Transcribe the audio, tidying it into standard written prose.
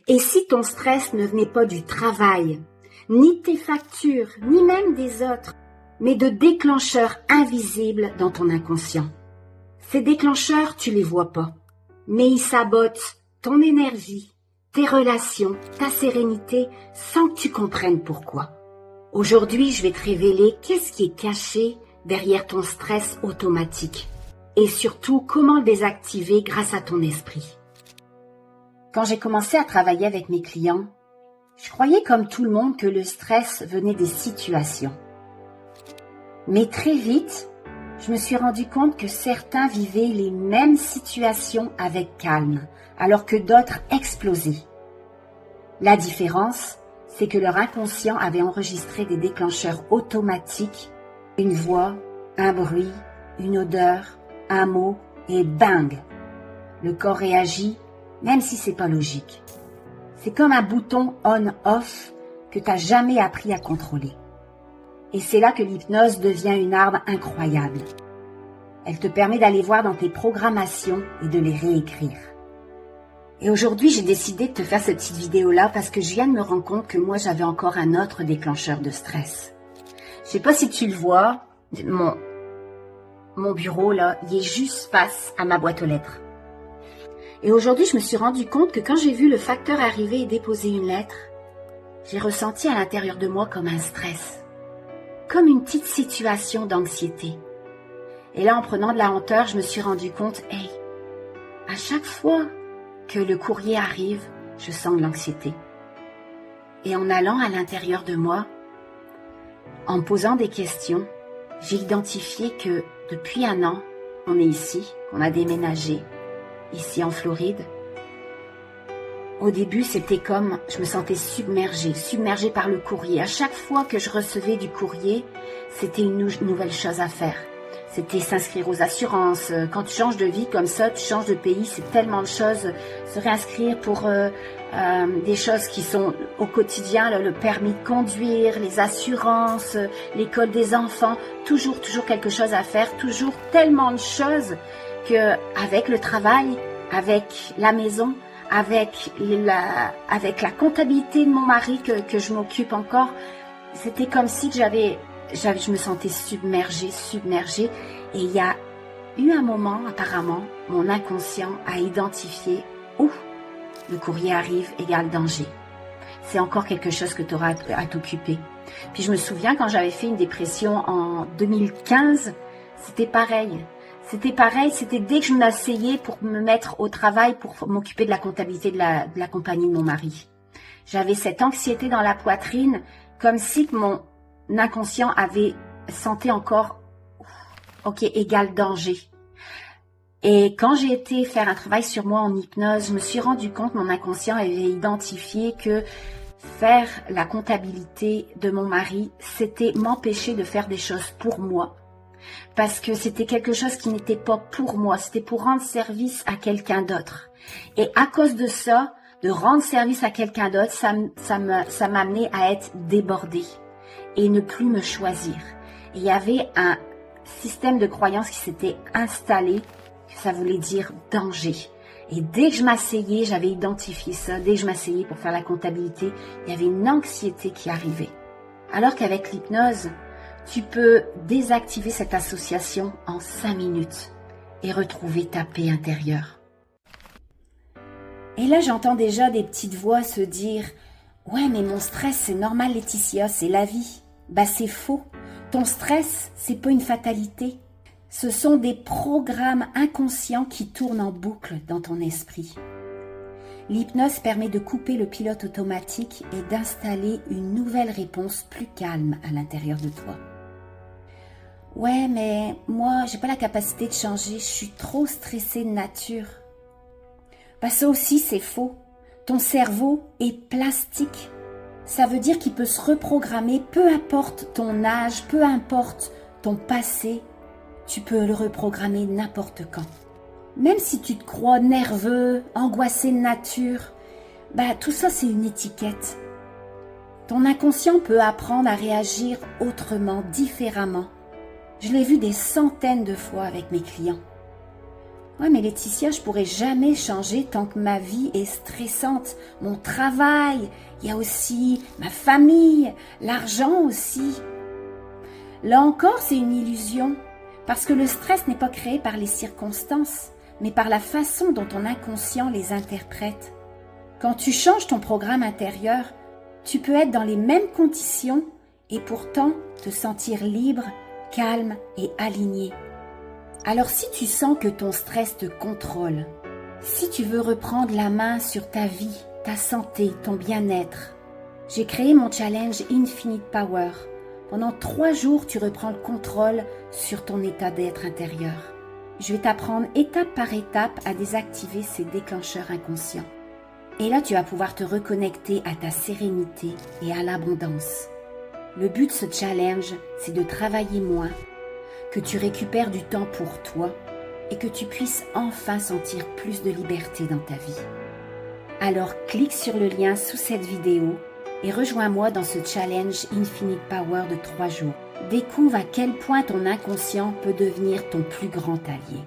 Et si ton stress ne venait pas du travail, ni de tes factures, ni même des autres, mais de déclencheurs invisibles dans ton inconscient? Ces déclencheurs, tu les vois pas, mais ils sabotent ton énergie, tes relations, ta sérénité, sans que tu comprennes pourquoi. Aujourd'hui, je vais te révéler qu'est-ce qui est caché derrière ton stress automatique et surtout comment le désactiver grâce à ton esprit. Quand j'ai commencé à travailler avec mes clients, je croyais comme tout le monde que le stress venait des situations. Mais très vite, je me suis rendu compte que certains vivaient les mêmes situations avec calme, alors que d'autres explosaient. La différence, c'est que leur inconscient avait enregistré des déclencheurs automatiques, une voix, un bruit, une odeur, un mot, et bang! Le corps réagit, même si c'est pas logique. C'est comme un bouton on-off que tu n'as jamais appris à contrôler. Et c'est là que l'hypnose devient une arme incroyable. Elle te permet d'aller voir dans tes programmations et de les réécrire. Et aujourd'hui, j'ai décidé de te faire cette petite vidéo-là parce que je viens de me rendre compte que moi, j'avais encore un autre déclencheur de stress. Je sais pas si tu le vois, mon bureau, là, il est juste face à ma boîte aux lettres. Et aujourd'hui, je me suis rendu compte que quand j'ai vu le facteur arriver et déposer une lettre, j'ai ressenti à l'intérieur de moi comme un stress. Comme une petite situation d'anxiété. Et là, en prenant de la hauteur, je me suis rendu compte, hey, à chaque fois que le courrier arrive, je sens de l'anxiété. Et en allant à l'intérieur de moi, en me posant des questions, j'ai identifié que depuis 1 an, on est ici, qu'on a déménagé, ici en Floride. Au début, c'était comme, je me sentais submergée par le courrier. À chaque fois que je recevais du courrier, c'était une nouvelle chose à faire. C'était s'inscrire aux assurances. Quand tu changes de vie comme ça, tu changes de pays, c'est tellement de choses. Se réinscrire pour des choses qui sont au quotidien, le permis de conduire, les assurances, l'école des enfants. Toujours quelque chose à faire. Toujours tellement de choses que avec le travail, avec la maison, avec la comptabilité de mon mari que je m'occupe encore, c'était comme si je me sentais submergée. Et il y a eu un moment, apparemment, mon inconscient a identifié où le courrier arrive égale danger. C'est encore quelque chose que tu auras à t'occuper. Puis je me souviens quand j'avais fait une dépression en 2015, c'était pareil. C'était dès que je m'asseyais pour me mettre au travail, pour m'occuper de la comptabilité de la compagnie de mon mari. J'avais cette anxiété dans la poitrine, comme si mon inconscient avait senti encore, ok, égal danger. Et quand j'ai été faire un travail sur moi en hypnose, je me suis rendu compte, mon inconscient avait identifié que faire la comptabilité de mon mari, c'était m'empêcher de faire des choses pour moi. Parce que c'était quelque chose qui n'était pas pour moi, c'était pour rendre service à quelqu'un d'autre. Et à cause de ça, de rendre service à quelqu'un d'autre, ça m'amenait à être débordée et ne plus me choisir. Et il y avait un système de croyance qui s'était installé, que ça voulait dire danger. Et dès que je m'asseyais, j'avais identifié ça, dès que je m'asseyais pour faire la comptabilité, il y avait une anxiété qui arrivait. Alors qu'avec l'hypnose, tu peux désactiver cette association en 5 minutes et retrouver ta paix intérieure. Et là, j'entends déjà des petites voix se dire « Ouais, mais mon stress, c'est normal, Laetitia, c'est la vie. » Bah, c'est faux. Ton stress, c'est pas une fatalité. Ce sont des programmes inconscients qui tournent en boucle dans ton esprit. L'hypnose permet de couper le pilote automatique et d'installer une nouvelle réponse plus calme à l'intérieur de toi. Ouais, mais moi, j'ai pas la capacité de changer, je suis trop stressée de nature. Bah, ça aussi, c'est faux. Ton cerveau est plastique. Ça veut dire qu'il peut se reprogrammer, peu importe ton âge, peu importe ton passé, tu peux le reprogrammer n'importe quand. Même si tu te crois nerveux, angoissé de nature, bah, tout ça, c'est une étiquette. Ton inconscient peut apprendre à réagir autrement, différemment. Je l'ai vu des centaines de fois avec mes clients. Ouais, mais Laetitia, je pourrais jamais changer tant que ma vie est stressante. Mon travail, il y a aussi ma famille, l'argent aussi. Là encore, c'est une illusion, parce que le stress n'est pas créé par les circonstances, mais par la façon dont ton inconscient les interprète. Quand tu changes ton programme intérieur, tu peux être dans les mêmes conditions et pourtant te sentir libre, calme et aligné. Alors si tu sens que ton stress te contrôle, si tu veux reprendre la main sur ta vie, ta santé, ton bien-être, j'ai créé mon challenge Infinite Power. Pendant 3 jours, tu reprends le contrôle sur ton état d'être intérieur. Je vais t'apprendre étape par étape à désactiver ces déclencheurs inconscients. Et là, tu vas pouvoir te reconnecter à ta sérénité et à l'abondance. Le but de ce challenge, c'est de travailler moins, que tu récupères du temps pour toi et que tu puisses enfin sentir plus de liberté dans ta vie. Alors, clique sur le lien sous cette vidéo et rejoins-moi dans ce challenge Infinite Power de 3 jours. Découvre à quel point ton inconscient peut devenir ton plus grand allié.